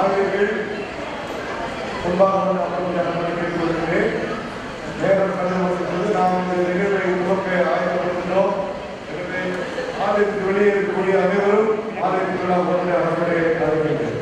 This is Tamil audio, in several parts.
ஆயர்கள் முன்பாக கேட்டுக்கொள்கிறேன். நேரம் கண்டுபிடிப்பது நாம் இந்த நிகழ்வை உருவாக்க ஆயத்தப்படுகின்றோம். எனவே ஆலயத்துக்கு வெளியே இருக்கக்கூடிய அனைவரும் ஆலயத்துக்கு அவர்களை அழைக்கின்றேன்.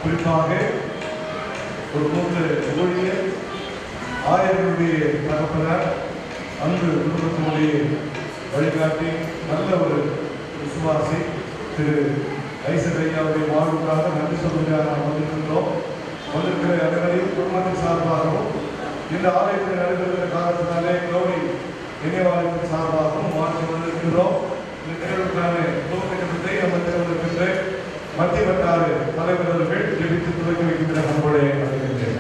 குறிப்பாக ஒரு 3 ஊழியர் ஆயர்களுடைய தகப்பனர் அன்பு குடும்பத்தினுடைய வழிகாட்டி நல்ல ஒரு விசுவாசி திரு ஐசக் ஐயாவுடைய வாழ்வுக்காக நன்றி சொல்வதாக நாம் வந்திருக்கின்றோம். வந்திருக்கிற அனைவரையும் குடும்பத்தின் சார்பாகவும் இந்த ஆலயத்தில் நடைபெறுகிற காலத்தினாலே கோவை நினைவாலயத்தின் சார்பாகவும் வாழ்த்து வந்திருக்கின்றோம். இந்த நிகழ்வுக்கான துவக்கத்தை அமர்ந்திருக்கின்ற மத்திய வட்டார தலைவர் அவர்கள் ஜெபித்து துவக்கி வைக்கின்ற பண்புகளை அறிவிக்கின்றேன்.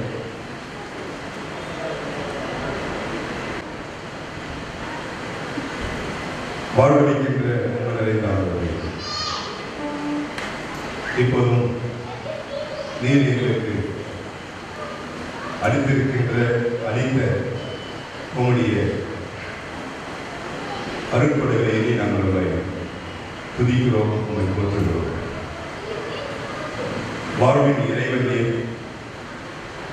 வாழ்வழிக்கின்ற மன்னரை தாழ்வுகளை இப்போதும் நீர் எங்களுக்கு அளித்த உங்களுடைய அருட்படைகளை நாங்கள் உங்களை துதிக்கிறோம், உங்களை போற்றுகிறோம். வாழ்வின் இறைவனே,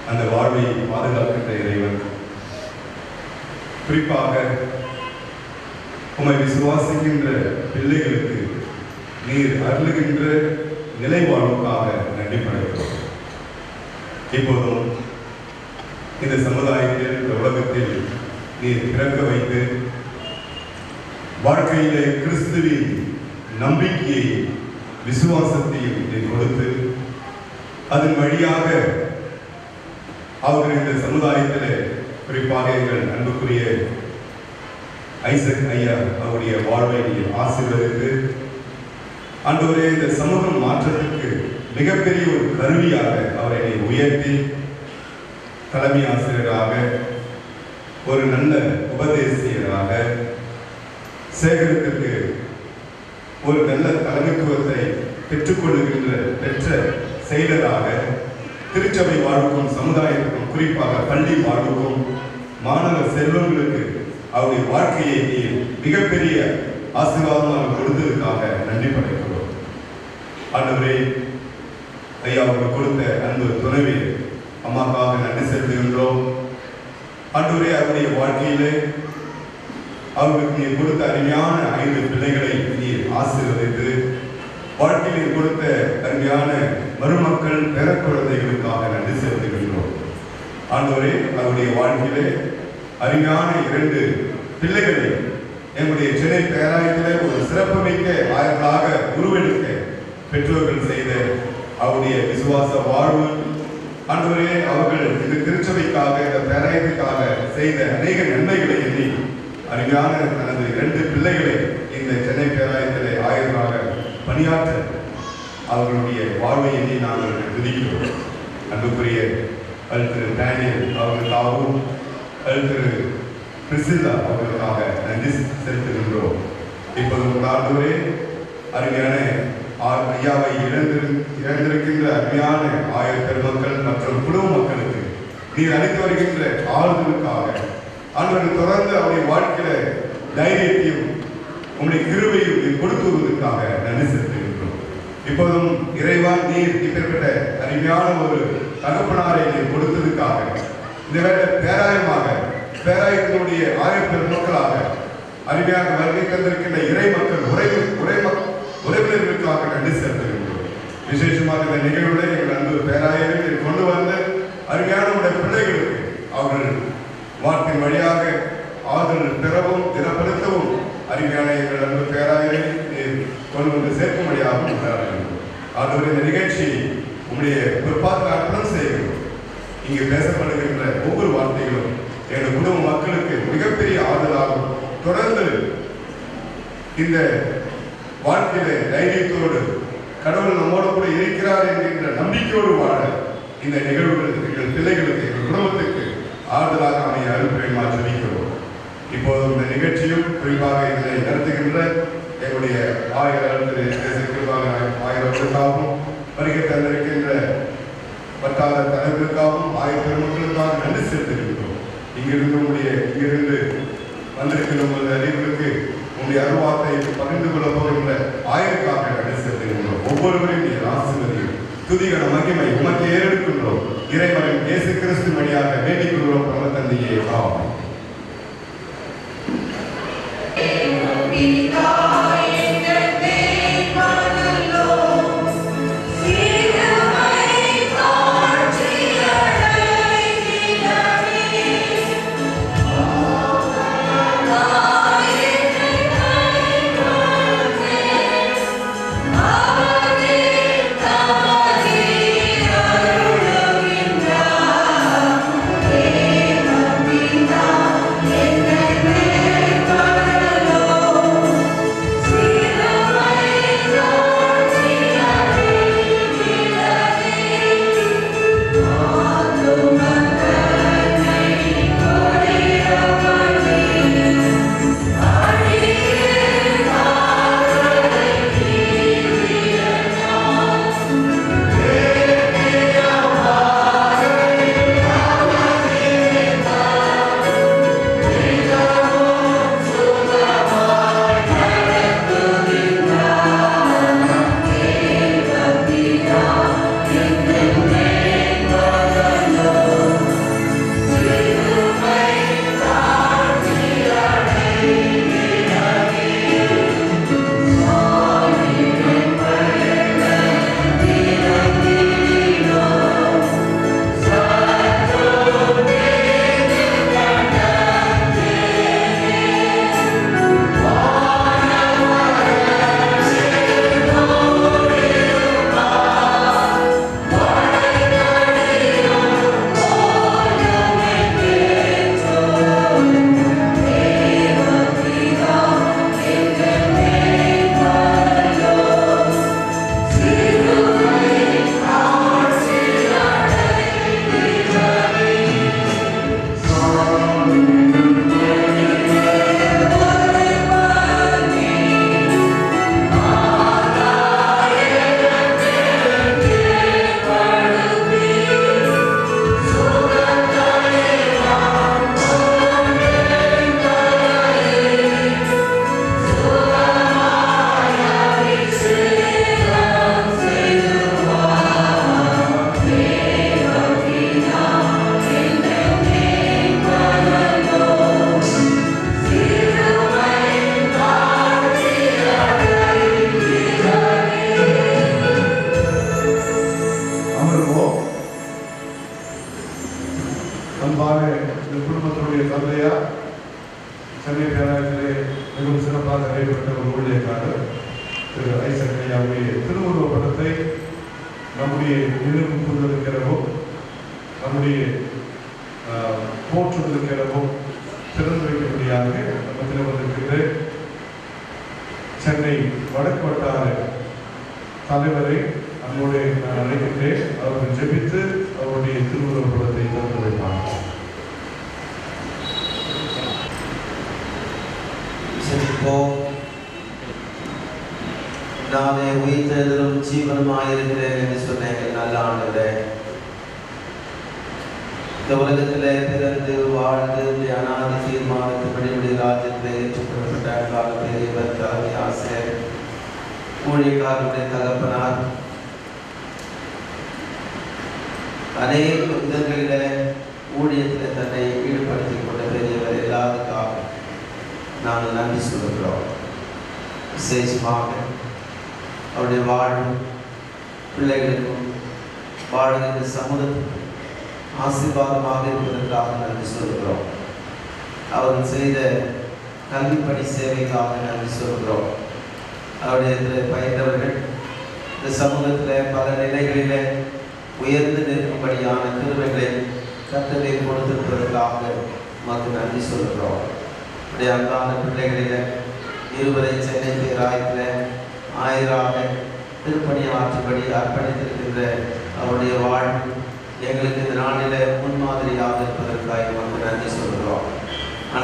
அந்த வாழ்வை பாதுகாக்கின்ற இறைவன், குறிப்பாக உம்மை விசுவாசிக்கின்ற பிள்ளைகளுக்கு நீர் அருளுகின்ற நிலை வாழ்வுக்காக நன்றி படைக்கிறோம். இப்போதும் இந்த சமுதாயத்தில், இந்த உலகத்தில் நீர் பிறக்க வைத்து வாழ்க்கையிலே கிறிஸ்துவின் நம்பிக்கையை விசுவாசத்தையும் நீர் கொடுத்து அதன் வழியாக அவர்கள் இந்த சமுதாயத்தில், குறிப்பாக எங்கள் அன்புக்குரிய ஐசக் ஐயா அவருடைய வாழ்வை நீர் ஆசீர்வதித்து ஆண்டவரே இந்த சமூக மாற்றத்திற்கு மிகப்பெரிய ஒரு கருவியாக அவரை உயர்த்தி தலைமை ஆசிரியராக, ஒரு நல்ல உபதேசியராக, சேகரத்திற்கு ஒரு நல்ல தலைமைத்துவத்தை பெற்ற செயலராக, திருச்சபை வாழ்வுக்கும் சமுதாயத்துக்கும், குறிப்பாக பள்ளி வாழ்வுக்கும் மாணவ செல்வங்களுக்கு அவருடைய வாழ்க்கையை நீர் மிகப்பெரிய ஆசீர்வாதமாக கொடுத்ததுக்காக நன்றி படைக்கிறோம். ஆண்டவரே, ஐயா அவர்கள் கொடுத்த அன்பு துணைவி அம்மாக்காக நன்றி செலுத்துகின்றோம். ஆண்டவரே, அவருடைய வாழ்க்கையிலே அவர்களுக்கு நீர் கொடுத்த அருமையான 5 பிள்ளைகளை நீர் ஆசீர்வதித்து வாழ்க்கையில் கொடுத்த அருமையான மருமக்கள் பேர குழந்தைகளுக்காக நன்றி செலுத்துகின்றோம். ஆண்டவரே, அவருடைய வாழ்க்கையிலே அருமையான 2 பிள்ளைகளை எங்களுடைய சென்னை பேராயத்திலே ஒரு சிறப்புமிக்க ஆயர்களாக உருவெடுக்க பெற்றோர்கள் செய்த அவருடைய விசுவாச வாழ்வு, ஆண்டவரே, அவர்கள் இந்த திருச்சபைக்காக, இந்த பேராயத்துக்காக செய்த அநேக நன்மைகளை எண்ணி அருமையான தனது 2 பிள்ளைகளை இந்த சென்னை பேராயத்திலே ஆயர்களாக பணியாற்ற அவர்களுடைய வாழ்வை எண்ணி நாங்கள் துதிக்கிறோம். அன்புக்குரிய திரு டேனியல் அவர்களுக்காகவும் திரு பிரிசில்லா அவர்களுக்காக நன்றி செலுத்துகின்றோம். இப்போது ஆண்டவரே, அருமையான ஐயாவை இழந்திருக்கின்ற அருமையான ஆயர் பெருமக்கள் மற்றும் குடும்ப மக்களுக்கு நீர் அளித்து வருகின்ற ஆறுதலுக்காக, ஆண்டவர்கள் தொடர்ந்து அவருடைய வாழ்க்கையில தைரியத்தையும் உங்களுடைய கிருபையும் நீர் கொடுத்து வருவதற்காக நன்றி செலுத்துகின்றோம். இப்போதும் இறைவா, நீர் இப்பேற்பட்ட அருமையான ஒரு தகப்பனாரை நீர் கொடுத்ததுக்காக, இந்த வேலை பேராயத்தினுடைய ஆயர் பெருமக்களாக அருமையாக வருகை தந்திருக்கின்ற இறை மக்கள் உறவினர்களுக்காக நன்றி செலுத்துகின்றோம். விசேஷமாக இந்த நிகழ்வுகளை எங்கள் அன்பு பேராயர்கள் கொண்டு வந்து அருமையான பிள்ளைகளுக்கு அவர்கள் வார்த்தையின் வழியாக ஆதரவு பெறவும் திறப்படுத்தவும் அருமையான எங்கள் அன்பு பேராயரை கொண்டு வந்து சேர்க்கும்படியாகவும் கொண்டாடுகிறோம். ஆதரவு இந்த நிகழ்ச்சியை உங்களுடைய பொறுப்பாக அர்ப்பணம் செய்கிறோம். இங்கு பேசப்படுகின்ற ஒவ்வொரு வார்த்தைகளும் எங்கள் குடும்ப மக்களுக்கு மிகப்பெரிய ஆதரவாகும். தொடர்ந்து இந்த வாழ்க்கையில தைரியத்தோடு கடவுள் நம்மோடு கூட இருக்கிறார் என்கின்ற நம்பிக்கையோடு வாழ இந்த நிகழ்வுகள் எங்கள் பிள்ளைகளுக்கு, எங்கள் குடும்பத்துக்கு ஆறுதலாக அமைய அருள்புரியுமாறு ஜெபிக்கிறோம். இப்போது இந்த நிகழ்ச்சியும் குறிப்பாக இதனை நடத்துகின்ற எங்களுடைய ஆயிரங்களுக்காகவும் வருகை தந்திருக்கின்ற பட்டாள தலைவர்களுக்காகவும் பெருமக்களுக்காக நன்றி செலுத்துகின்றோம். இங்கிருந்து வந்திருக்கின்ற உங்கள் அறிவுகளுக்கு உங்களுடைய அருவாத்தை பகிர்ந்து கொள்ள போகின்ற ஆயிரக்காக நன்றி செலுத்துகின்றோம். ஒவ்வொருவரையும் நீர் ஆசீர்வதியும் துதிகன மகிமை உமக்கு ஏறெடுக்கின்றோம். இறைவனின் இயேசு கிறிஸ்து வழியாக வேண்டிக் கொள்கிறோம். பரம தந்தையே ஆமென்.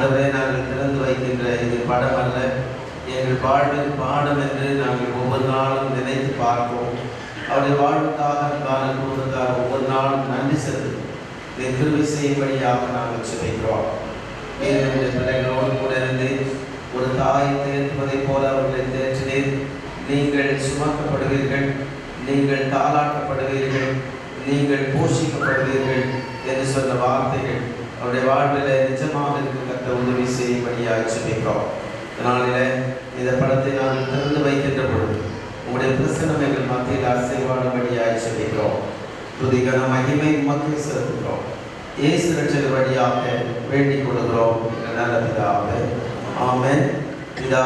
ஆண்டவரே, நாங்கள் திறந்து வைக்கின்ற இது படம் அல்ல, எங்கள் வாழ்வில் பாடம் என்று நாங்கள் ஒவ்வொரு நாளும் நினைத்து பார்ப்போம். அவருடைய வாழ்வுக்காக கூறுவதற்காக ஒவ்வொரு நாளும் நன்றி செலுத்தும் கிருபை செய்யும்படியாக நாங்கள் சுமைக்கிறோம். என்னுடைய பிள்ளைகளோடு கூட இருந்து ஒரு தாயை தேற்றுவதைப் போல அவர்களை தேற்றினேன். நீங்கள் சுமக்கப்படுவீர்கள், நீங்கள் தாளாட்டப்படுவீர்கள், நீங்கள் போஷிக்கப்படுவீர்கள் என்று சொன்ன வார்த்தைகள் அவருடைய வாழ்வில் நிஜமாக இருக்க உதவி செய்யும்படியாக சுமைக்கிறோம். அதனால இந்த படத்தை நாங்கள் திறந்து வைக்கின்ற பொழுது உங்களுடைய பிரசன்னம் எங்கள் மத்தியில் அசைவாடும்படியாக சுமைக்கிறோம். துதிகன மகிமை உமக்கு செலுத்துகிறோம். இயேசு ரட்சகர் வழியாக வேண்டிக் கொள்கிறோம் நல்ல பிதாவே, ஆமென். பிதா,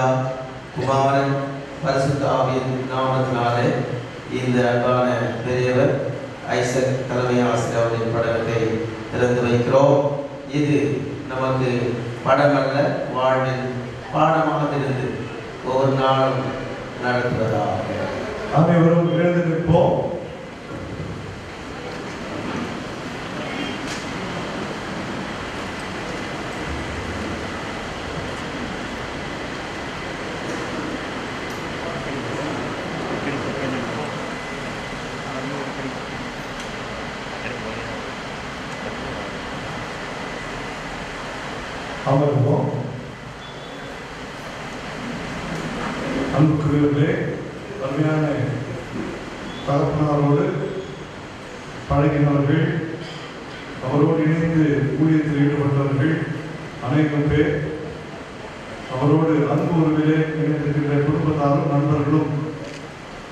குமாரன், பரிசுத்த ஆவியின் நாமத்தினாலே இந்த அன்பான பெரியவர் ஐசக் தலைமை ஆசிரியர் அவர்களின் படத்தை திறந்து வைக்கிறோம். இது நமக்கு படமல்ல, வாழ்வில் பாடமாக இருந்து ஒவ்வொரு நாளும் நடத்துவதாக. அனைவரும் எழுந்து நிற்போம். அமர்வோம். அன்புக்குரியவர்களே, அருமையான தகப்பனாரோடு பழகினவர்கள், அவரோடு இணைந்து ஊழியத்தில் ஈடுபட்டவர்கள் அநேகம் பேர், அவரோடு அன்பு உறவிலே இணைந்திருக்கின்ற குடும்பத்தாரும் நண்பர்களும்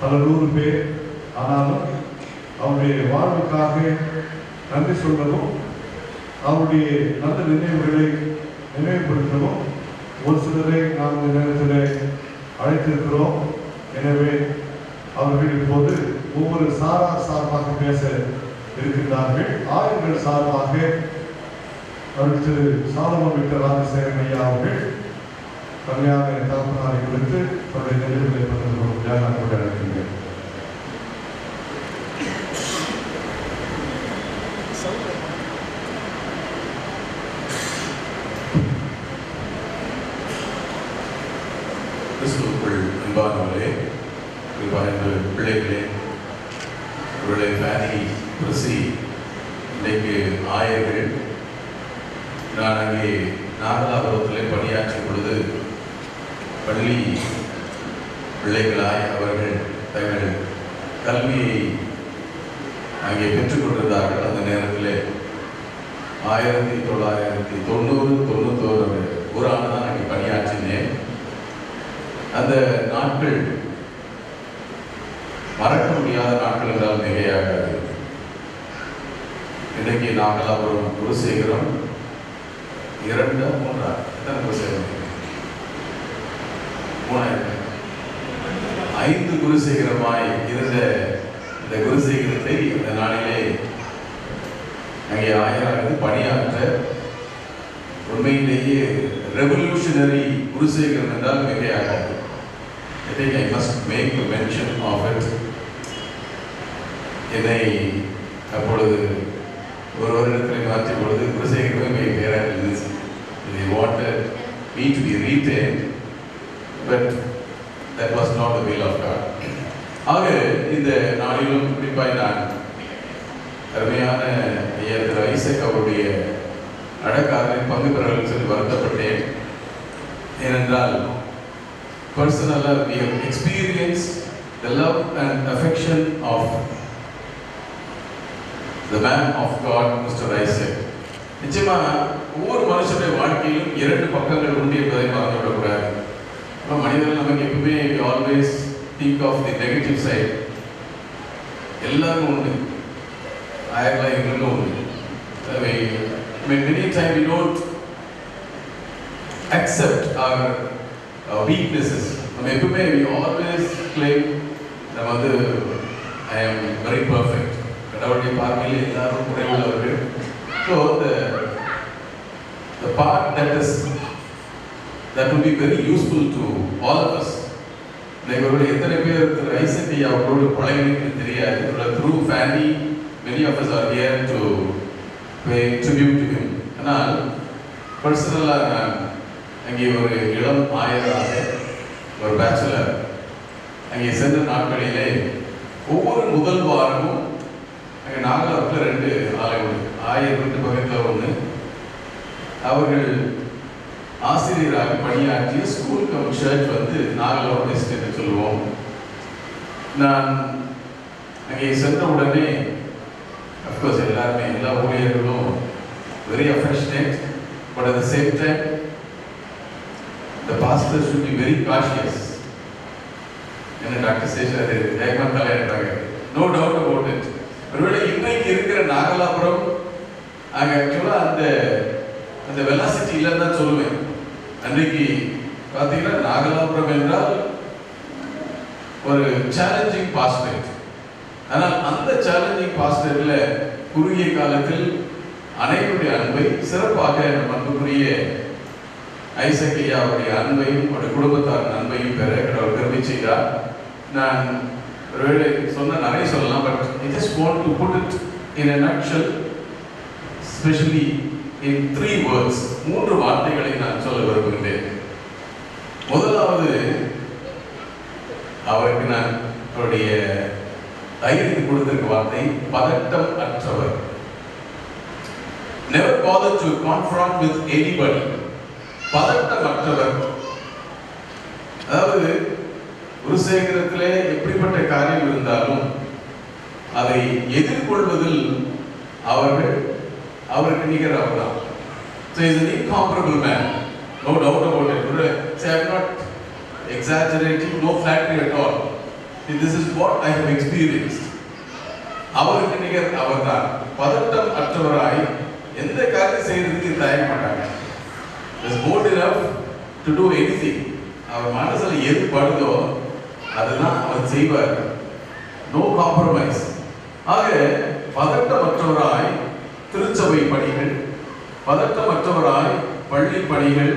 பல 100 பேர். ஆனாலும் அவருடைய வாழ்வுக்காக நன்றி சொல்லவும், அவருடைய நல்ல நினைவுகளை நினைவுபடுத்தவும் ஒரு சிலரை நாம் இந்த நேரத்தில் அழைத்திருக்கிறோம். எனவே அவர்கள் இப்போது ஒவ்வொரு சார்பாக பேச இருக்கின்றார்கள். ஆயர்கள் சார்பாக அவர்கள் திரு சாலமன் விக்டர் ராஜசேகரன் ஐயா அவர்கள் கல்யாண தகப்பனாரை கொடுத்து அவருடைய நினைவுகளை பகிர்ந்து அழைக்கின்றேன். கிறிஸ்துவுக்குள் அன்பானவர்களே, அன்பு பிள்ளைகளே, இவருடைய ஃபேனி கிறிஸ்தி இன்றைக்கு ஆயர்கள். நான் அங்கே நாகலாபுரத்தில் பணியாற்றும் பொழுது பள்ளி பிள்ளைகளாய் அவர்கள் தங்கள் கல்வியை அங்கே பெற்றுக்கொண்டிருந்தார்கள். அந்த நேரத்தில் 1990-91 ஒரு ஆண்டு தான் அங்கே பணியாற்றினேன். அந்த நாட்கள் மறக்க முடியாத நாட்கள் என்றால் மிகையாகாது. இன்றைக்கு நாகலாபுரம் குருசேகரம் 2-3 எத்தனை குருசேகரம்? 5 குருசேகரமாய் இருந்த இந்த குருசேகரத்தை இந்த நாளிலே அங்கே ஆயராக பணியாற்ற உண்மையிலேயே ரெவல்யூஷனரி குருசேகரம் என்றால் மிகையாகாது. I think I must make a mention of it. என்னை அப்பொழுது ஒரு வருடத்தில் மாற்றிய பொழுது குருசேகரமே மிக பேராக இருந்துச்சு. They wanted me to be retained, but that was not the will of God. ஆக இந்த நாளிலும் குறிப்பாக நான் அருமையான ஐயா திரு ஐசக் அவருடைய அடக்காரில் பங்கு பெறல் சொல்லி வருத்தப்பட்டேன். ஏனென்றால் personally we have experienced the love and affection of the man of God, Mr. Isaac. நிச்சயமா ஒவ்வொரு மனுஷனுடைய வாழ்க்கையிலும் 2 பக்கங்கள் உண்டு என்பதை மறந்துவிடக்கூடாது. மனிதர்கள் நமக்கு எப்பவுமே always think of the negative side. எல்லாருக்கும் உண்டு, ஆயிரம் எங்களுக்கும் உண்டு. Many times we don't accept our weaknesses. நம்ம எப்பவுமே we always claim நம்ம வந்து I am very perfect. கடவுளுடைய பார்வையில் எல்லாரும் குறைவுள்ளவர்கள். So the part that will be very useful to all of us. இவர்களுடைய எத்தனை பேர் திரு ஐசக் ஐயா அவர்களோடு பழகினு தெரியாது. Through family, many of us are here to pay tribute to him. ஆனால் பர்சனலாக நான் அங்கே ஒரு இளம் ஆயராக ஒரு பேச்சுலர் அங்கே சென்ற நாட்களிலே ஒவ்வொரு முதல் வாரமும் அங்கே நாகலாபுரத்தில் 2 ஆலயம் உண்டு. ஆயர் வீட்டு பக்கத்தில் ஒன்று. அவர்கள் ஆசிரியராக பணியாற்றிய ஸ்கூல் கம் சர்ச் வந்து நாகலாபுரம் வெஸ்ட் என்று சொல்லுவோம். நான் அங்கே சென்ற உடனே அஃப்கோர்ஸ் எல்லாருமே எல்லா ஊழியர்களும் very affectionate, but at the same time the pastor should be very cautious. என்ன டாக்டர் சேஷர் வேகமாக தலையிடுறாங்க, நோ டவுட் அபவுட் இட். ஒருவேளை இன்றைக்கு இருக்கிற நாகலாபுரம் அங்கே ஆக்சுவலாக அந்த வெலாசிட்டி இல்லைன்னு தான் சொல்லுவேன். அன்றைக்கு பார்த்தீங்கன்னா நாகலாபுரம் என்றால் ஒரு சேலஞ்சிங் பாஸ்டரேட். ஆனால் அந்த சேலஞ்சிங் பாஸ்டேட்டில் குறுகிய காலத்தில் அனைவருடைய அன்பை, சிறப்பாக அன்புக்குரிய ஐசக் ஐயாவுடைய அன்பையும் அவருடைய குடும்பத்தாரின் அன்பையும் பெற கடவுள் கருணை செய்தார். நான் ஒருவேளை சொன்ன நிறைய சொல்லலாம், but I just want to put it in a nutshell, especially in 3 words. 3 வார்த்தைகளை நான் சொல்ல விரும்புகின்றேன். முதலாவது, அவருக்கு நான் அவருடைய தைரியத்துக்கு கொடுத்திருக்க வார்த்தை பதட்டம் அற்றவர். Never bother to confront with anybody. பதட்டம் அற்றவர். அதாவது குருசேகரத்திலே எப்படிப்பட்ட காரியம் இருந்தாலும் அதை எதிர்கொள்வதில் அவருக்கு நிகர் அவர்தான். So he is an incomparable man, no doubt about it. So I am not exaggerating, no flattery at all. This is what I have experienced. அவருக்கு நிகர் அவர்தான். பதட்டம் அற்றவராய் எந்த காரியம் செய்யறதுக்கு தயங்க மாட்டாங்க. Is bold enough to do anything. அவர் மனசுல எது படுதோ அதுதான் அவர் செய்வார். No compromise. ஆக பதட்டமற்றவராய் திருச்சபை பணிகள், பதட்டமற்றவராய் பள்ளி பணிகள்,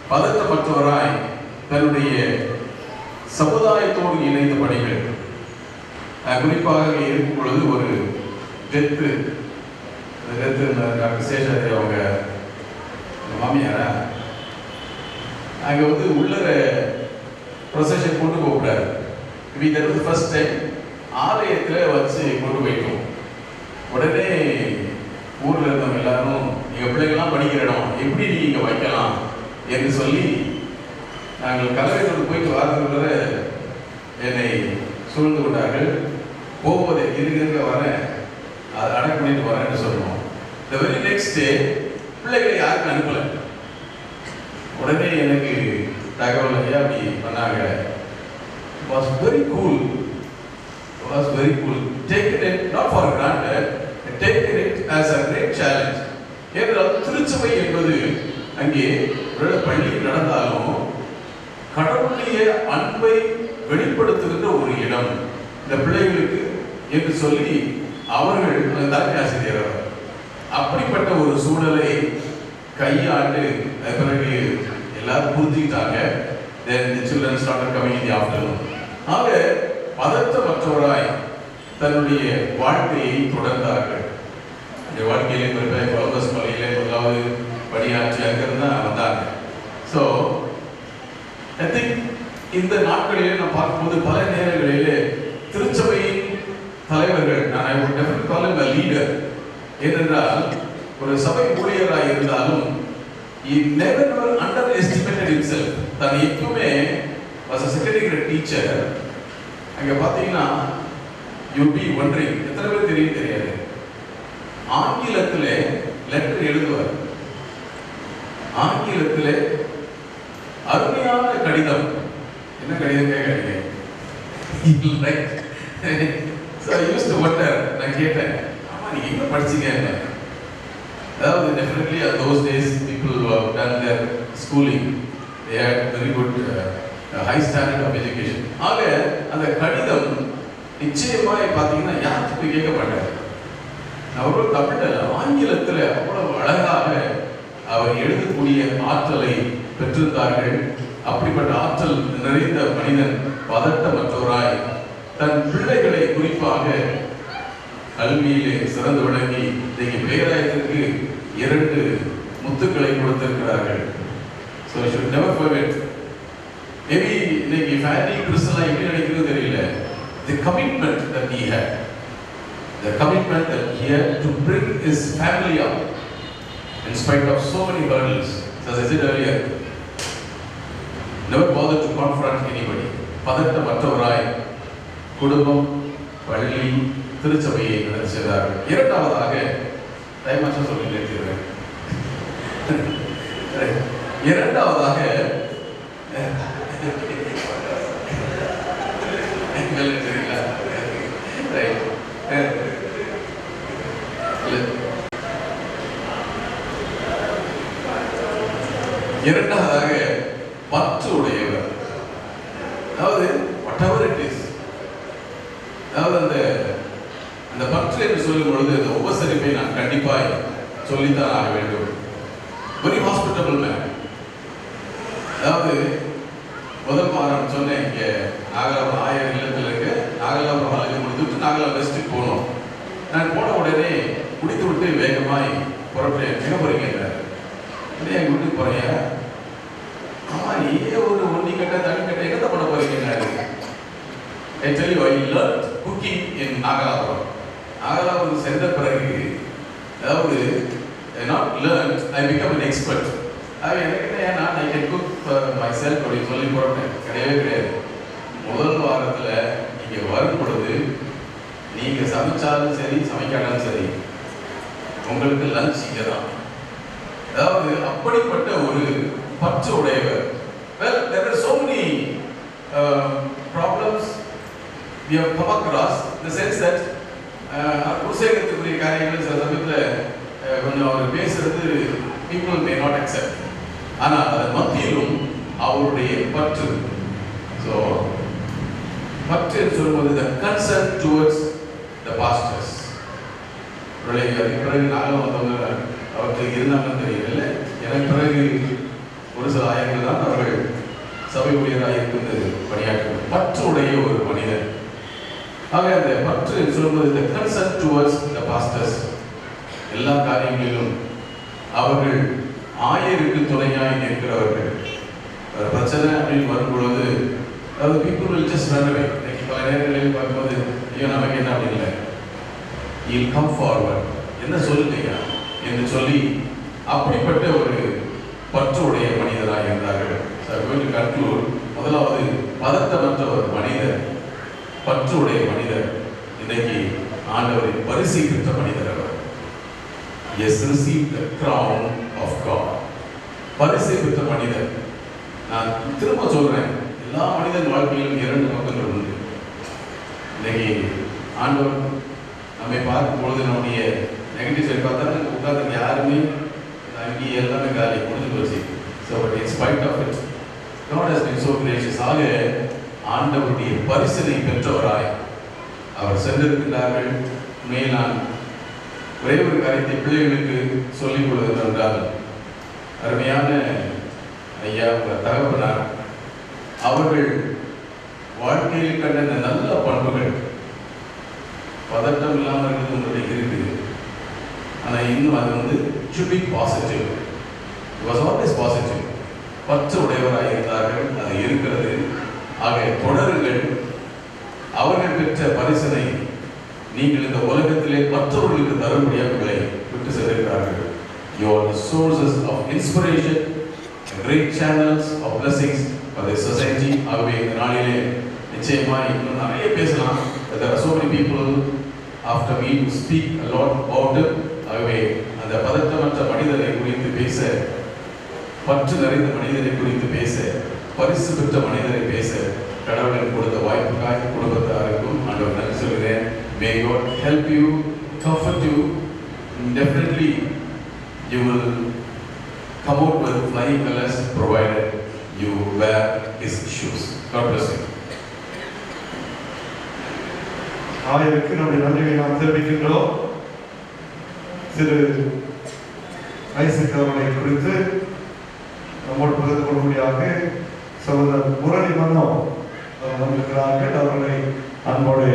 பதட்டமற்றவராய் தன்னுடைய சமுதாயத்தோடு இணைந்த பணிகள். குறிப்பாக இருக்கும் பொழுது ஒரு டெத்து டாக்டர் சேஷாரி அவங்க மாமியாரா அங்கே வந்து உள்ளர ப்ரொசஷன் கொண்டு போகக்கூடாது. இது ஃபர்ஸ்ட் டைம் ஆலயத்தில் வச்சு கொண்டு போயிட்டோம். உடனே ஊரில் இருந்தவங்க எல்லாரும் எங்கள் பிள்ளைங்கள்லாம் படிக்கிற இடம் எப்படி நீங்கள் வைக்கலாம் என்று சொல்லி நாங்கள் கலவையோடு போயிட்டு வாரத்துக்குள்ள என்னை சூழ்ந்து கொண்டார்கள். போகும்போது இருக்க வரேன், அதை அடக்கு பண்ணிட்டு வரேன்னு சொல்லுவோம். The very next day பிள்ளைகளை யாருக்கும் அனுப்பலை. உடனே எனக்கு தகவல் ஐயா அப்படி பண்ணாங்க. Was very cool. Taken it not for granted, taken it as a great challenge. ஏனென்றால் திருச்சபை என்பது அங்கே பள்ளி நடந்தாலும் கடவுளுடைய அன்பை வெளிப்படுத்துகின்ற ஒரு இடம் இந்த பிள்ளைகளுக்கு என்று சொல்லி அவர்கள் தலைமை ஆசிரியர் அப்படிப்பட்ட ஒரு சூழலை கையாண்டு பிறகு எல்லாரும் புரிஞ்சுக்கிட்டாங்க. Then the children started coming in the afternoon. ஆக பதற்றமற்றவராய் தன்னுடைய வாழ்க்கையை தொடர்ந்தார்கள். இந்த வாழ்க்கையிலே குறிப்பாக கொலம்பஸ் மலையிலே முதலாவது பணியாற்றி அங்கிருந்து தான் வந்தாங்க. ஸோ ஐ திங்க் இந்த நாட்களிலே நான் பார்க்கும்போது பல நேரங்களிலே திருச்சபையின் தலைவர்கள், நான் I would definitely call him a leader, ஏனென்றால் ஒரு சபை ஊழியராக இருந்தாலும் he never underestimated himself. தான் எப்பவுமே as a secondary grade teacher அங்கே பார்த்தீங்கன்னா you'll be wondering, எத்தனை பேர் தெரியாது, ஆங்கிலத்தில் லெட்டர் எழுதுவார். ஆங்கிலத்தில் அருமையான கடிதம். என்ன கடிதம் கேட்க So I used to wonder, நான் கேட்டேன், ஆமா நீங்க எங்க படிச்சீங்க? அதாவது definitely at those days people who have done their schooling, they had very good high standard of education. ஆக அந்த கடிதம் நிச்சயமாக பார்த்தீங்கன்னா யாருக்கும் கேட்க மாட்டார். அவர்கள் தமிழில் ஆங்கிலத்தில் அவ்வளவு அழகாக அவர் எழுதக்கூடிய ஆற்றலை பெற்றிருந்தார்கள். அப்படிப்பட்ட ஆற்றல் நிறைந்த மனிதன் பதட்டமற்றவராய் தன் பிள்ளைகளை குறிப்பாக கல்வியிலே சிறந்து விளங்கி இன்றைக்கு பேராயத்திற்கு 2 முத்துக்களை கொடுத்திருக்கிறார்கள். So I should never forget. Maybe இன்னைக்கு ஃபேமிலி கிறிஸ்தலாம் எப்படி நினைக்கிறது தெரியல. The commitment that he had, the commitment that he had to bring his family up in spite of so many hurdles. As I said earlier, never bothered to confront anybody. பதட்டமற்றவராய் குடும்பம், பள்ளி, திருச்சபையை நடத்தினார்கள். இரண்டாவதாக டைமாச்சா சொல்லி நிறுத்திடுவேன். இரண்டாவதாக இரண்டாவதாக பற்று உடையவர். அதாவது whatever it is, அதாவது அந்த பற்று என்று சொல்லும் பொழுது அந்த உபசரிப்பை நான் கண்டிப்பாய் சொல்லித்தான் ஆக வேண்டும். Very hospitable man. அதாவது முதல் வாரம் சொன்னேன், இங்கே நாகலாபுரம் 1000 இல்லத்தில் இருக்கு. நாகலாபுரம் ஆளுக்கு முடித்துவிட்டு நாகலாபுரம் வெஸ்ட்டுக்கு போனோம். நான் போன உடனே குடித்து விட்டு வேகமாய் புறப்பட்டேன். எங்கே போறீங்க? இல்லையா எங்கள் வீட்டுக்கு போறீங்க? ஆமாம், ஒரு ஒன்னி கட்ட தண்ணி கட்ட எங்கே பண்ண போறீங்க? I tell you, I learned cooking in Nagalapuram. Nagalapuram சென்ற பிறகு அதாவது not learned, I become an expert. நான் I can cook for myself அப்படின்னு சொல்லி போட்டேன். கிடையவே கிடையாது. முதல் வாரத்தில் இங்கே வரும் பொழுது நீங்கள் சமைச்சாலும் சரி சமைக்காட்டாலும் சரி உங்களுக்கு லஞ்ச் இங்கே தான். அதாவது அப்படிப்பட்ட ஒரு பற்று உடையவர். Well, there are so many problems we have come across in the sense that குருசேகரத்துக்குரிய காரியங்கள் சில சமயத்தில் கொஞ்சம் அவர் பேசுறது people may not accept. ஆனால் அதன் மத்தியிலும் அவருடைய பற்று. ஸோ பற்று என்று சொல்லும்போது the concern towards the pastors. அதுக்கு பிறகு நாங்களும் வந்தவங்க அவருக்கு இருந்தாங்கன்னு தெரியல. எனக்கு பிறகு ஒரு சில ஆயங்கள் தான் அவர்கள் சபை ஊழியராக இருந்து பணியாற்றுவது. பற்று உடைய ஒரு மனிதன். ஆக அந்த பற்று என்று சொல்லும்போது the concern towards the pastors. எல்லா காரியங்களிலும் அவர்கள் ஆயருக்கு துணையாய் நிற்கிறவர்கள். பிரச்சனை அப்படின்னு வரும்பொழுது அதாவது people will just run away. பல நேரங்களில் பார்க்கும்போது ஐயோ நமக்கு என்ன அப்படி இல்லை, you'll come forward, என்ன சொல்லுங்க என்று சொல்லி அப்படிப்பட்ட ஒரு பற்று உடைய மனிதராக இருந்தார்கள். முதலாவது பதட்டமற்ற ஒரு மனிதர், பற்று உடைய மனிதர். இன்றைக்கு ஆண்டவரின் பரிசை பெற்ற மனிதர் அவர். Yes, received the crown of God. பரிசை பெற்ற மனிதர். நான் திரும்ப சொல்றேன், எல்லா மனிதன் வாழ்க்கையிலும் 2 பக்கங்கள் உண்டு. இன்னைக்கு ஆண்டவர் நம்மை பார்க்கும் பொழுது நம்முடைய நெகட்டிவ் சைடு பார்த்தா உட்கார்ந்து யாருமே அங்கே எல்லாமே காலி முடிஞ்சு போச்சு. So but in spite of it God has been so gracious. ஆக ஆண்டவருடைய பரிசனை பெற்றவராய் அவர் சென்றிருக்கிறார்கள். உண்மையில் நான் ஒரே ஒரு காரியத்தை பிள்ளைகளுக்கு சொல்லிக் கொடுக்கிறது என்றால், அருமையான ஐயா உங்கள் தகப்பனார் அவர்கள் வாழ்க்கையில் கண்ட இந்த நல்ல பண்புகள் பதட்டம் இல்லாமல் இருக்கிறது உங்களுக்கு இருக்குது. ஆனால் இன்னும் அது should be positive. It was always positive. பற்று உடையவராக இருந்தார்கள், அது இருக்கிறது. ஆக தொடருங்கள். அவர்கள் பெற்ற பரிசனை நீங்கள் இந்த உலகத்திலே மற்றவர்களுக்கு தரும்படியாக உங்களை விட்டு சென்றிருக்கிறார்கள். You are the sources of inspiration, great channels of blessings for the society. ஆகவே இந்த நாளிலே நிச்சயமாய் இன்னும் நிறைய பேசலாம். There are so many people after me to speak a lot about it. ஆகவே அந்த பதட்டமற்ற மனிதனை குறித்து பேச, பற்று நிறைந்த மனிதனை குறித்து பேச, பரிசு பெற்ற மனிதனை பேச கடவுளுக்கு கொடுத்த வாய்ப்புக்காக குடும்பத்தாருக்கும் ஆண்டவர் நன்றி சொல்கிறேன். May God help you, comfort you. Definitely you will come out with flying colors provided you wear his shoes. God bless you. ஆயருக்கு நம்முடைய நன்றியை நாம் தெரிவிக்கின்றோம். திரு ஐசக் அவர்களை குறித்து நம்மோடு பகிர்ந்து கொள்ளும்படியாக சகோதரர் முரளி மன்னோ வந்திருக்கிறார்கள். அவர்களை அன்போடு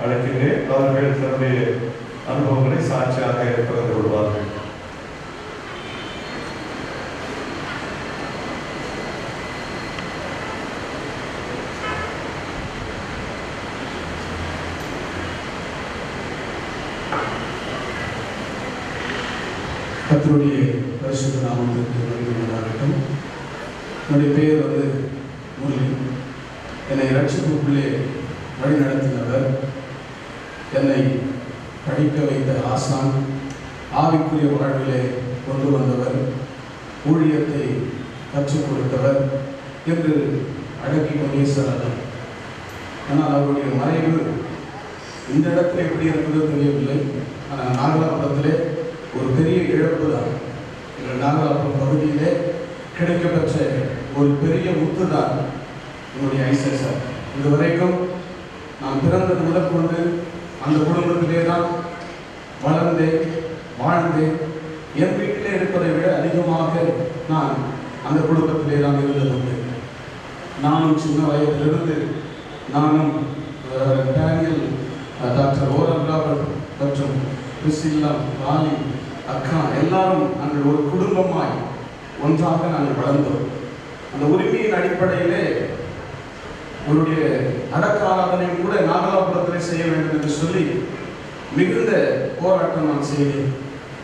அழைக்கின்றேன். அவர்கள் தன்னுடைய அனுபவங்களை சாட்சியாக பகிர்ந்து கொள்வார்கள். கர்த்தருடைய பரிசுத்த நாமத்திற்கு மகிமை உண்டாகட்டும். என்னுடைய பெயர் முரளி. என்னை ரட்சிப்புக்குள்ளே வழி நடத்தினவர், என்னை படிக்க வைத்த ஆசான், ஆவிக்குரிய வாழ்விலே கொண்டு வந்தவர், ஊழியத்தை கற்றுக் கொடுத்தவர் என்று அடக்கி கொண்டே செல்லலாம். ஆனால் அவருடைய மறைவு இந்த இடத்துல எப்படி இருக்கிறதோ தெரியவில்லை. ஆனால் நாகலாபுரத்திலே ஒரு பெரிய இழப்பு தான். எங்கள் நாகலாபுரம் பகுதியிலே கிடைக்கப்பெற்ற ஒரு பெரிய முத்து தான் என்னுடைய ஐசர். இதுவரைக்கும் நான் பிறந்தது முதற்கொண்டு அந்த குடும்பத்திலே தான் வளர்ந்தேன், வாழ்ந்தேன். என் வீட்டிலே இருப்பதை விட அதிகமாக நான் அந்த குடும்பத்திலே தான் இருந்ததுண்டு. நானும் சின்ன வயதிலிருந்து நானும் டேனியல், டாக்டர் ஓரல் ராபர்ட் மற்றும் பிரிசில்லா, ராலி, அக்கா எல்லாரும் நாங்கள் ஒரு குடும்பமாய் ஒன்றாக நாங்கள் வளர்ந்தோம். அந்த உரிமையின் அடிப்படையிலே அவருடைய அடக்க ஆராதனையும் கூட நாகலாபுரத்திலே செய்ய வேண்டும் என்று சொல்லி மிகுந்த போராட்டம் நான் செய்தேன்.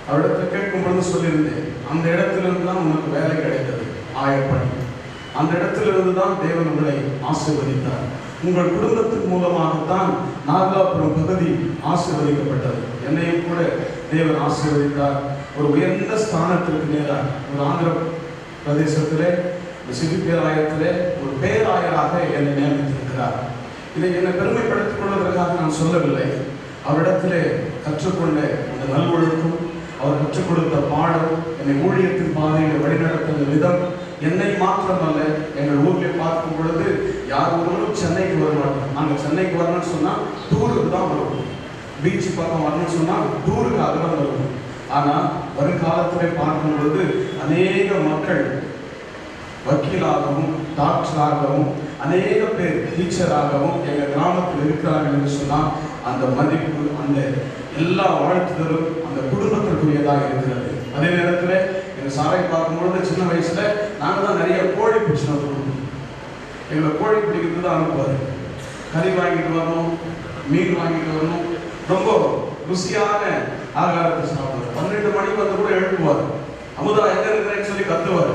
அவரிடத்தில் கேட்கும் பொழுது சொல்லியிருந்தேன், அந்த இடத்திலிருந்து தான் உனக்கு வேலை கிடைத்தது, ஆயப்பணி. அந்த இடத்திலிருந்து தான் தேவன் உங்களை ஆசீர்வதித்தார். உங்கள் குடும்பத்தின் மூலமாகத்தான் நாகலாபுரம் பகுதி ஆசீர்வதிக்கப்பட்டது. என்னையும் கூட தேவன் ஆசீர்வதித்தார். ஒரு உயர்ந்த ஸ்தானத்திற்கு நேராக ஒரு ஆந்திர பிரதேசத்திலே, சிபிபேராயத்திலே ஒரு பேராயராக என்னை நியமித்திருக்கிறார். இதை என்னை பெருமைப்படுத்திக் கொள்வதற்காக நான் சொல்லவில்லை. அவரிடத்திலே கற்றுக்கொண்ட அந்த நல்வொழுக்கம், அவர் கற்றுக் கொடுத்த பாடம், என்னை ஊழியத்தின் பாதையில் வழிநடத்தின விதம், என்னை மாத்திரமல்ல, எங்கள் ஊரில் பார்க்கும் பொழுது யார் ஒருவரும் சென்னைக்கு வர மாட்டோம். நாங்கள் சென்னைக்கு வரணும்னு சொன்னால் டூருக்கு தான் வருவோம். பீச்சு பக்கம் வரணும்னு சொன்னால் டூருக்காக தான் வருவோம். ஆனால் வருங்காலத்திலே பார்க்கும் பொழுது அநேக மக்கள் வக்கீலாகவும் டாக்டராகவும் அநேக பேர் டீச்சராகவும் எங்கள் கிராமத்தில் இருக்கிறார்கள் என்று சொன்னால் அந்த மதிப்பு, அந்த எல்லா வாழ்த்துதலும் அந்த குடும்பத்திற்குரியதாக இருக்கிறது. அதே நேரத்தில் எங்கள் சாரை பார்க்கும்பொழுது சின்ன வயசுல நாங்கள் தான் நிறைய கோழி பிடிச்சிட்டு வந்துருவோம். எங்களை கோழி பிடிக்கிறது தான் அனுப்புவார். கறி வாங்கிட்டு வரணும், மீன் வாங்கிட்டு வரணும், ரொம்ப ருசியான ஆகாரத்தை சாப்பிடுவார். 12 மணிக்கு வந்து கூட எழுப்புவார். அமுதா எங்க இருக்கிறேன்னு சொல்லி கத்துவார்.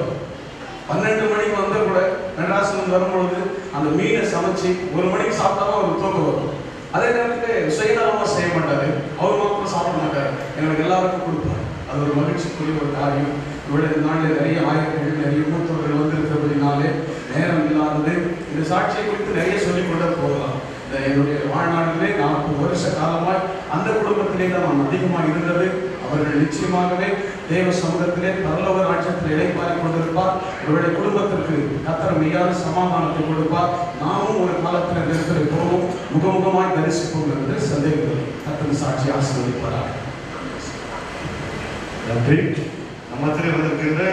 12 மணிக்கு வந்த கூட மெட்ராஸ்ல வரும்பொழுது அந்த மீனை சமைச்சு 1 மணிக்கு சாப்பிட்டாலும் அவருக்கு தூக்கம் வரும். அதே நேரத்துக்கு சுயநலமா செய்ய மாட்டாரு, அவர் மாத்திரம் சாப்பிட மாட்டாரு, எங்களுக்கு எல்லாருக்கும் கொடுப்பாரு. அது ஒரு மகிழ்ச்சிக்குரிய ஒரு காரியம். இவ்வளவு நாளில் நிறைய ஆயர்கள், நிறைய மூத்தவர்கள் வந்திருக்கிறபடினாலே நேரம் இல்லாதது. இந்த சாட்சியை குறித்து நிறைய சொல்லிக் கொண்டு போகலாம். என்னுடைய வாழ்நாளிலே 40 வருஷ காலமாய் அந்த குடும்பத்திலே தான் நான் அதிகமாக இருந்தது. அவர்கள் நிச்சயமாகவே தேவ சமூகத்திலே பரலோக ராஜ்யத்தில் இளைப்பாறை கொண்டிருப்பார். இவருடைய குடும்பத்திற்கு கர்த்தர் மெய்யான சமாதானத்தை கொடுப்பார். நாமும் ஒரு காலத்தில் நிறுத்தலை போவோம், முகமுகமாய் தரிசிப்போம் என்று சந்தேகத்தில் கர்த்தர் சாட்சி ஆசீர்வதிப்பார். நன்றி. நம்மத்திலே வந்திருக்கின்ற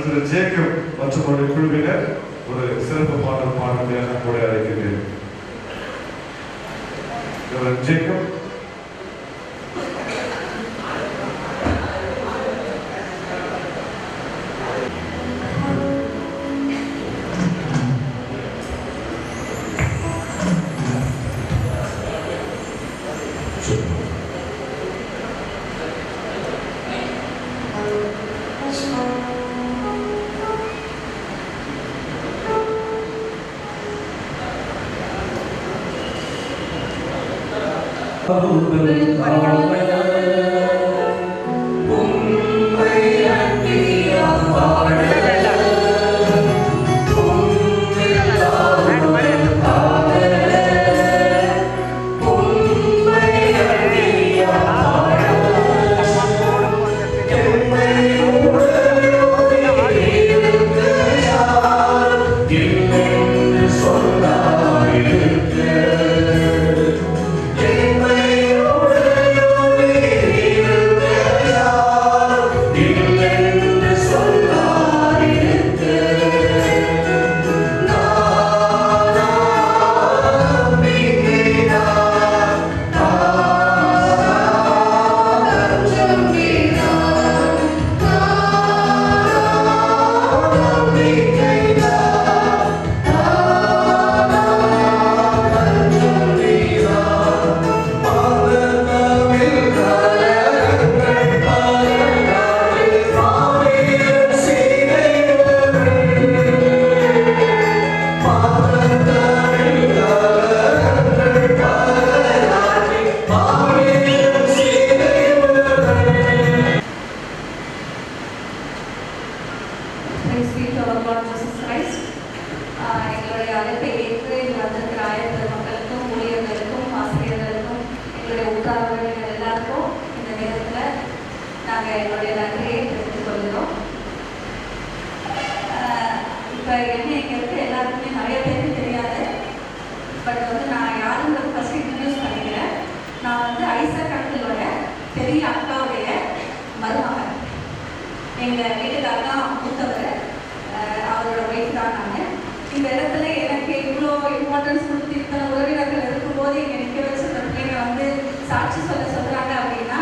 திரு ஜேக்கப் மற்றும் அவருடைய குழுவினர் ஒரு சிறப்பு பாடல் பாடும்படியாக கூட அழைக்கிறேன். Jacob Amen. be to our Lord Jesus Christ. எங்களுடைய அழைப்பை ஏற்று இங்கு வந்திருக்கிற ஆயிரத்தி மக்களுக்கும் ஊழியர்களுக்கும் ஆசிரியர்களுக்கும் எங்களுடைய உற்றார்கள் எல்லாருக்கும் இந்த நேரத்தில் நாங்கள் எங்களுடைய நன்றியை தெரிவித்துக் கொள்கிறோம். இப்போ என்ன இங்கே இருக்க எல்லாருக்குமே நிறைய பேருக்கு தெரியாது. பட் நான் யாருங்கிறது ஃபஸ்ட்டு இன்ட்ரடியூஸ் பண்ணிக்கிறேன். நான் ஐசக் அங்கிளோட பெரிய அக்காவுடைய மருமகன். எங்கள் வீட்டுக்காரர் தான் மூத்தவர், அவரோட ஒய்ஃப் தான் நான். இந்த இடத்துல எனக்கு இவ்வளோ இம்பார்ட்டன்ஸ் கொடுத்து இத்தனை உறவினர்கள் இருக்கும்போது இங்கே நிற்க வச்சு இந்த பிள்ளைங்க சாட்சி சொல்கிறாங்க அப்படின்னா